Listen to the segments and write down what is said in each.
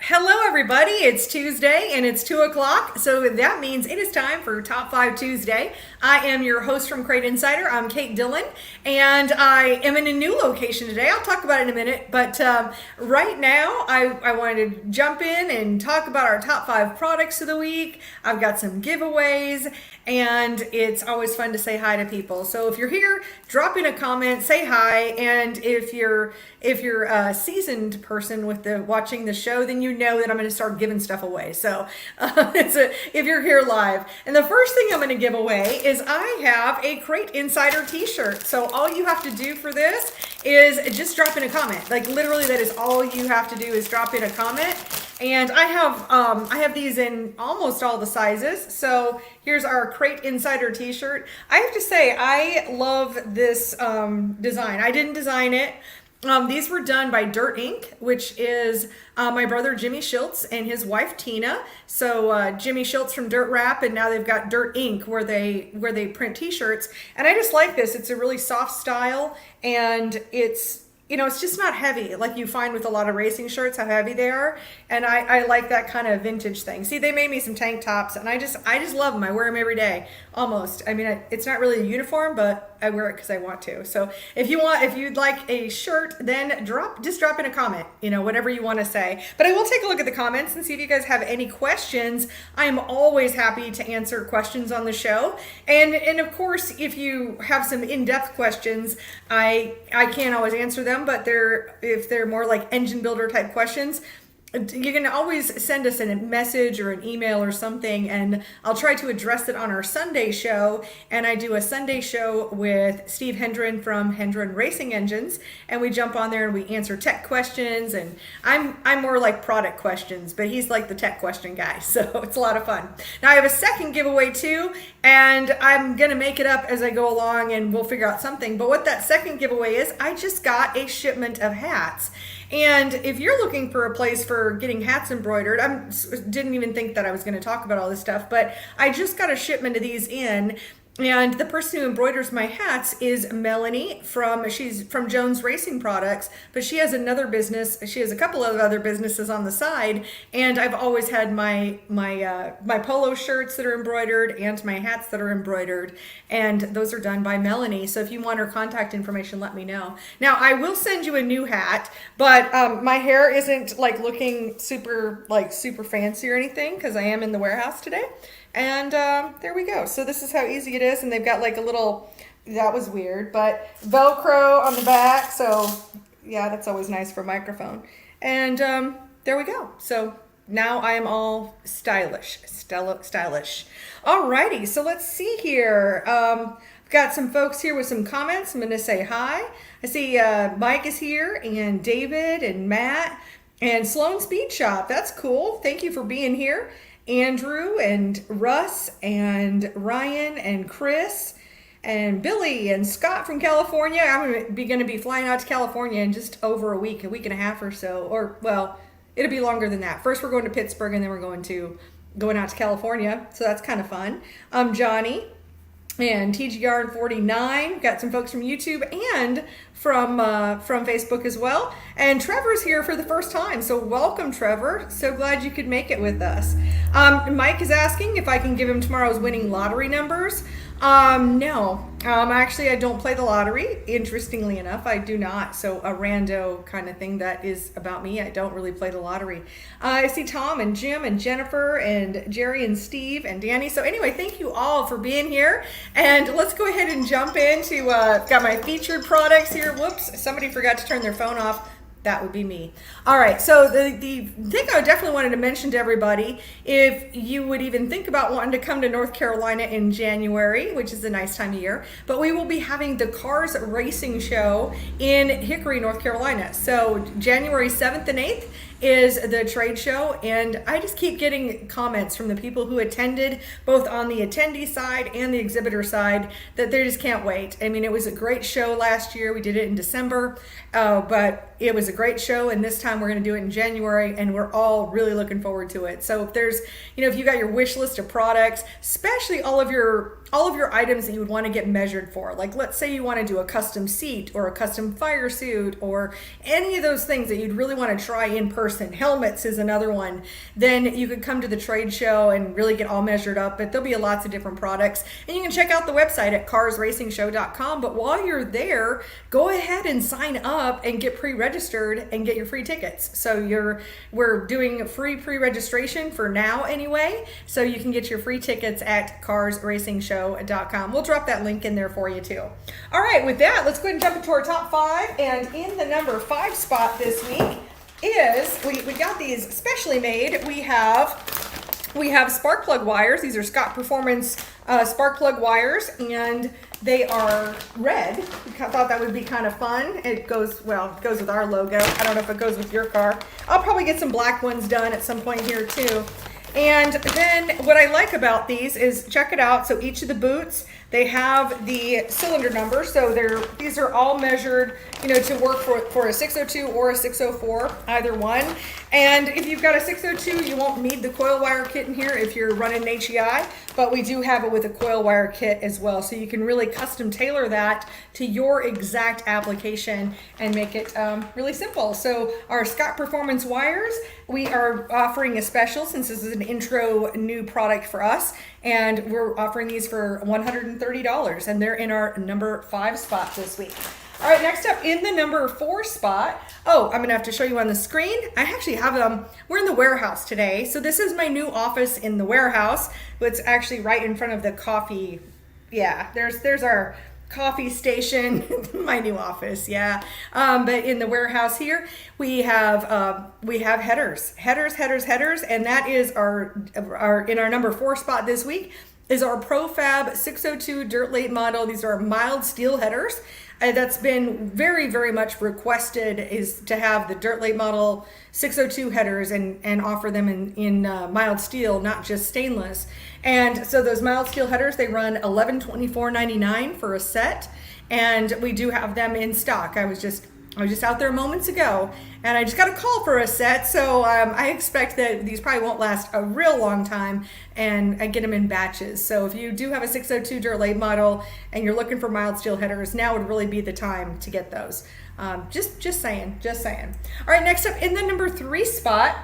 Hello, everybody. It's Tuesday and it's 2 o'clock. So that means it is time for Top 5 Tuesday. I am your host from Crate Insider. I'm Kate Dillon and I am in a new location today. I'll talk about it in a minute. But right now, I wanted to jump in and talk about our top 5 products of the week. I've got some giveaways and it's always fun to say hi to people. So if you're here, drop in a comment, say hi. And if you're a seasoned person with watching the show, then you know that I'm going to start giving stuff away. So if you're here live. And the first thing I'm going to give away is I have a Crate Insider t-shirt. So all you have to do for this is just drop in a comment. Like literally that is all you have to do is drop in a comment. And I have these in almost all the sizes. So here's our Crate Insider t-shirt. I have to say, I love this design. I didn't design it. These were done by Dirt Ink, which is my brother Jimmy Schultz and his wife Tina. So Jimmy Schultz from Dirt Wrap, and now they've got Dirt Ink where they print t-shirts. And I just like this. It's a really soft style, and it's just not heavy like you find with a lot of racing shirts, how heavy they are. And I like that kind of vintage thing. See, they made me some tank tops and I just love them. I wear them every day, almost. I mean, it's not really a uniform, but I wear it because I want to. So if you'd like a shirt, then just drop in a comment, whatever you want to say. But I will take a look at the comments and see if you guys have any questions. I am always happy to answer questions on the show. And of course, if you have some in-depth questions, I can't always answer them, but if they're more like engine builder type questions, you can always send us a message or an email or something, and I'll try to address it on our Sunday show. And I do a Sunday show with Steve Hendren from Hendren Racing Engines, and we jump on there and we answer tech questions. And I'm more like product questions, but he's like the tech question guy, so it's a lot of fun. Now I have a second giveaway too, and I'm gonna make it up as I go along, and we'll figure out something. But what that second giveaway is, I just got a shipment of hats. And if you're looking for a place for getting hats embroidered, I didn't even think that I was going to talk about all this stuff, but I just got a shipment of these in. And the person who embroiders my hats is Melanie she's from Jones Racing Products, but she has another business. She has a couple of other businesses on the side. And I've always had my polo shirts that are embroidered and my hats that are embroidered. And those are done by Melanie. So if you want her contact information, let me know. Now I will send you a new hat, but my hair isn't like looking super fancy or anything because I am in the warehouse today. And there we go. So this is how easy it is. And they've got like a little, that was weird, but Velcro on the back. So yeah, that's always nice for a microphone. And there we go. So now I am all stylish. Alrighty, so let's see here. I've got some folks here with some comments. I'm going to say hi. I see Mike is here, and David and Matt and Sloan Speed Shop. That's cool. Thank you for being here. Andrew and Russ and Ryan and Chris and Billy and Scott from California. I'm going to be flying out to California in just over a week and a half or so. Or, well, it'll be longer than that. First we're going to Pittsburgh and then we're going out to California. So that's kind of fun. Johnny and TGR and 49. Got some folks from YouTube and from Facebook as well. And Trevor's here for the first time. So welcome, Trevor. So glad you could make it with us. Mike is asking if I can give him tomorrow's winning lottery numbers. No. Actually, I don't play the lottery. Interestingly enough, I do not. So a rando kind of thing that is about me. I don't really play the lottery. I see Tom and Jim and Jennifer and Jerry and Steve and Danny. So anyway, thank you all for being here. And let's go ahead and jump into, got my featured products here. Whoops, somebody forgot to turn their phone off. That would be me. All right, so the thing I definitely wanted to mention to everybody, if you would even think about wanting to come to North Carolina in January, which is a nice time of year, but we will be having the Cars Racing Show in Hickory, North Carolina. So January 7th and 8th is the trade show, and I just keep getting comments from the people who attended, both on the attendee side and the exhibitor side, that they just can't wait. I mean, it was a great show last year. We did it in December, but it was a great show, and this time we're going to do it in January, and we're all really looking forward to it. So if there's, if you got your wish list of products, especially all of your all of your items that you would want to get measured for. Like let's say you want to do a custom seat or a custom fire suit or any of those things that you'd really want to try in person. Helmets is another one. Then you could come to the trade show and really get all measured up, but there'll be lots of different products. And you can check out the website at carsracingshow.com. But while you're there, go ahead and sign up and get pre-registered and get your free tickets. So we're doing a free pre-registration for now anyway. So you can get your free tickets at carsracingshow.com. We'll drop that link in there for you too. All right, with that, let's go ahead and jump into our top 5. And in the number 5 spot this week is, we got these specially made. We have spark plug wires. These are Scott Performance spark plug wires, and they are red. I thought that would be kind of fun. It goes with our logo. I don't know if it goes with your car. I'll probably get some black ones done at some point here too. And then what I like about these is, check it out. So each of the boots, they have the cylinder number. So these are all measured, to work for a 602 or a 604, either one. And if you've got a 602, you won't need the coil wire kit in here if you're running an HEI, but we do have it with a coil wire kit as well. So you can really custom tailor that to your exact application and make it really simple. So our Scott Performance wires, we are offering a special since this is an intro new product for us, and we're offering these for $130, and they're in our number 5 spot this week. All right, next up in the number 4 spot, I'm gonna have to show you on the screen. I actually have them, we're in the warehouse today. So this is my new office in the warehouse. It's actually right in front of the coffee. Yeah, there's our coffee station, my new office, yeah. But in the warehouse here, we have headers, and that is our in our number 4 spot this week is our ProFab 602 Dirt Late model. These are mild steel headers. That's been very, very much requested, is to have the Dirt Late model 602 headers and offer them in mild steel, not just stainless. And so those mild steel headers, they run $1124.99 for a set, and we do have them in stock. I was just out there moments ago, and I just got a call for a set, so I expect that these probably won't last a real long time, and I get them in batches. So if you do have a 602 Dirt Late model and you're looking for mild steel headers, now would really be the time to get those. Just saying. All right, next up in the number 3 spot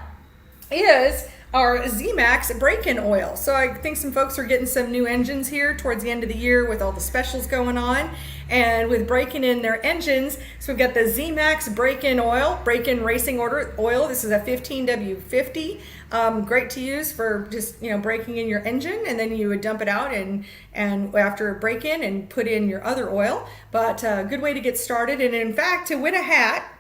is our ZMAX break-in oil. So I think some folks are getting some new engines here towards the end of the year with all the specials going on, and with breaking in their engines. So we've got the ZMAX break-in oil, break-in racing order oil. This is a 15W50. Great to use for just breaking in your engine, and then you would dump it out and after a break-in and put in your other oil. But a good way to get started. And in fact, to win a hat,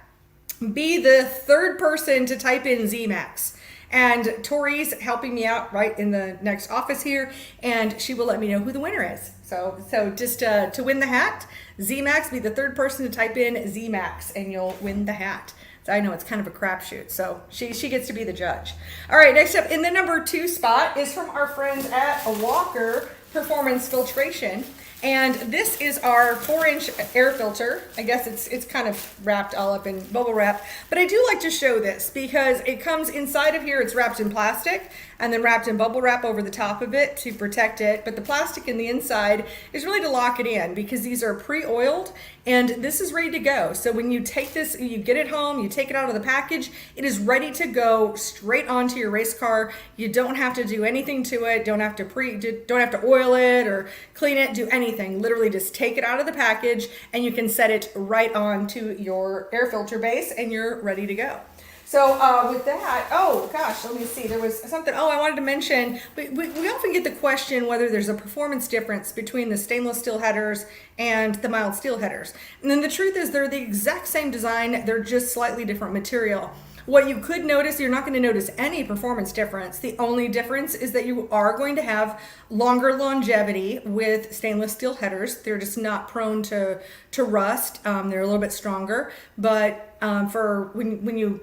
be the 3rd person to type in ZMAX. And Tori's helping me out right in the next office here, and she will let me know who the winner is. So just to win the hat, ZMAX, be the 3rd person to type in ZMAX, and you'll win the hat. So I know it's kind of a crapshoot, so she gets to be the judge. All right, next up in the number 2 spot is from our friends at Walker Performance Filtration. And this is our 4-inch air filter. I guess it's kind of wrapped all up in bubble wrap, but I do like to show this because it comes inside of here. It's wrapped in plastic and then wrapped in bubble wrap over the top of it to protect it. But the plastic in the inside is really to lock it in because these are pre-oiled and this is ready to go. So when you take this, you get it home, you take it out of the package, it is ready to go straight onto your race car. You don't have to do anything to it. Don't have to oil it or clean it, do anything. Literally just take it out of the package and you can set it right onto your air filter base and you're ready to go. So with that, oh gosh, let me see. There was something, I wanted to mention, we often get the question whether there's a performance difference between the stainless steel headers and the mild steel headers. And then the truth is they're the exact same design, they're just slightly different material. What you could notice, you're not going to notice any performance difference. The only difference is that you are going to have longer longevity with stainless steel headers. They're just not prone to rust. They're a little bit stronger, but for when you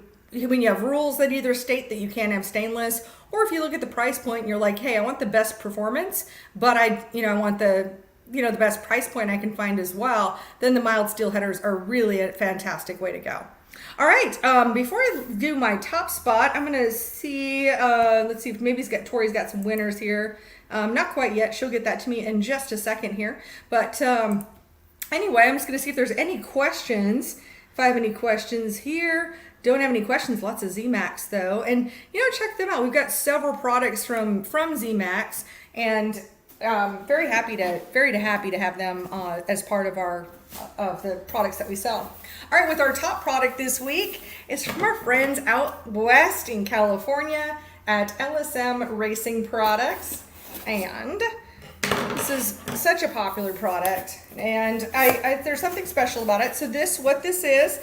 have rules that either state that you can't have stainless, or if you look at the price point and you're like, hey, I want the best performance, but I want the best price point I can find as well, then the mild steel headers are really a fantastic way to go. All right. Before I do my top spot, I'm gonna see. Let's see if maybe Tori's got some winners here. Not quite yet. She'll get that to me in just a second here. But anyway, I'm just gonna see if there's any questions. If I have any questions here. Don't have any questions. Lots of ZMAX though, and check them out. We've got several products from ZMAX, and very happy to have them as part of of the products that we sell. All right, with our top product this week is from our friends out west in California at LSM Racing Products, and this is such a popular product, and there's something special about it. So what this is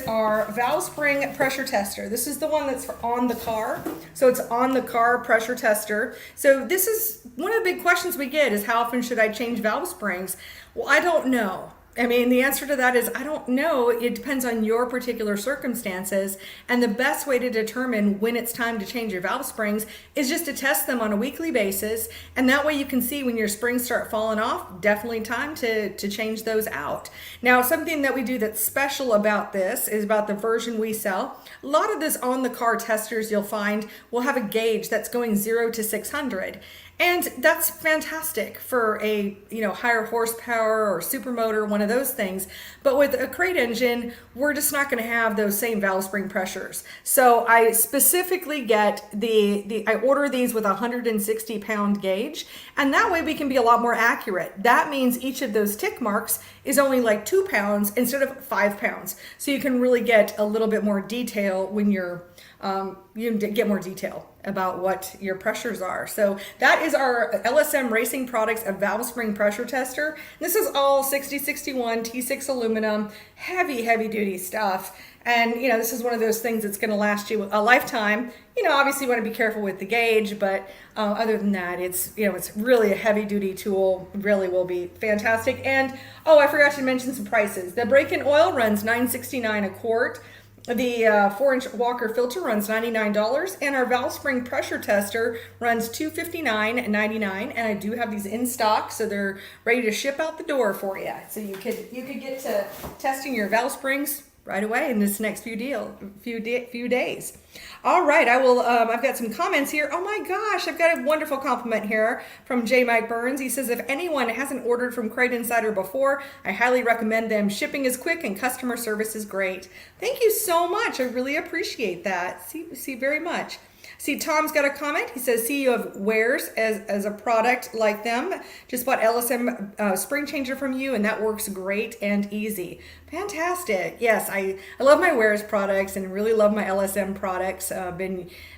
our valve spring pressure tester. This is the one that's on the car. So it's on the car pressure tester. So this is one of the big questions we get is how often should I change valve springs? Well, I don't know. I mean, the answer to that is I don't know. It depends on your particular circumstances. And the best way to determine when it's time to change your valve springs is just to test them on a weekly basis. And that way you can see when your springs start falling off, definitely time to change those out. Now, something that we do that's special about this is about the version we sell. A lot of this on the car testers you'll find will have a gauge that's going 0 to 600. And that's fantastic for a higher horsepower or supermotor, one of those things. But with a crate engine, we're just not going to have those same valve spring pressures. So I specifically get I order these with a 160 pound gauge, and that way we can be a lot more accurate. That means each of those tick marks is only like 2 pounds instead of 5 pounds. So you can really get a little bit more detail when you get more detail about what your pressures are. So that is our LSM Racing Products, a valve spring pressure tester. This is all 6061 T6 aluminum, heavy duty stuff. And this is one of those things that's going to last you a lifetime. Obviously you want to be careful with the gauge, but other than that, it's really a heavy duty tool. Really will be fantastic. And I forgot to mention some prices. The break-in oil runs $9.69 a quart. The 4-inch Walker filter runs $99, and our valve spring pressure tester runs $259.99. And I do have these in stock, so they're ready to ship out the door for you. So you could get to testing your valve springs right away in this next few days. All right, I've got some comments here. Oh my gosh, I've got a wonderful compliment here from J. Mike Burns. He says, if anyone hasn't ordered from Crate Insider before, I highly recommend them. Shipping is quick and customer service is great. Thank you so much. I really appreciate that. See very much. See, Tom's got a comment. He says, see, you have wares as a product like them. Just bought LSM spring changer from you, and that works great and easy. Fantastic. Yes, I love my wares products and really love my LSM products.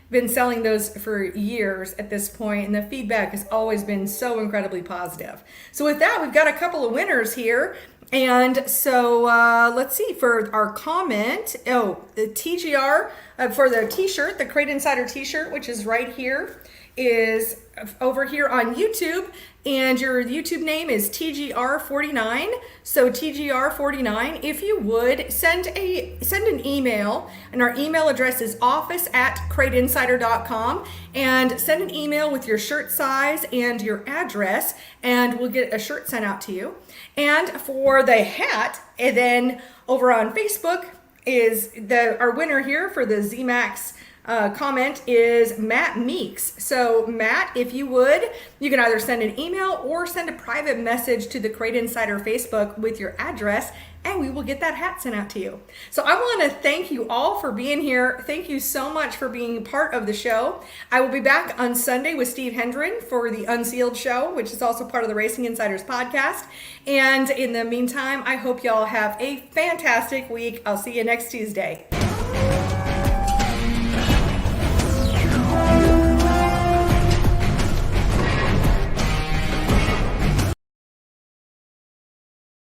Been selling those for years at this point, and the feedback has always been so incredibly positive. So with that, we've got a couple of winners here. And so let's see, for our comment, the TGR for the t-shirt, the Crate Insider t-shirt, which is right here, is over here on YouTube, and your YouTube name is TGR49. So TGR49, if you would send an email, and our email address is office@CrateInsider.com, and send an email with your shirt size and your address, and we'll get a shirt sent out to you. And for the hat, and then over on Facebook is our winner here for the ZMAX comment is Matt Meeks. So Matt, if you would, you can either send an email or send a private message to the Crate Insider Facebook with your address, and we will get that hat sent out to you. So I want to thank you all for being here. Thank you so much for being part of the show. I will be back on Sunday with Steve Hendren for the Unsealed Show, which is also part of the Racing Insiders podcast. And in the meantime, I hope y'all have a fantastic week. I'll see you next Tuesday.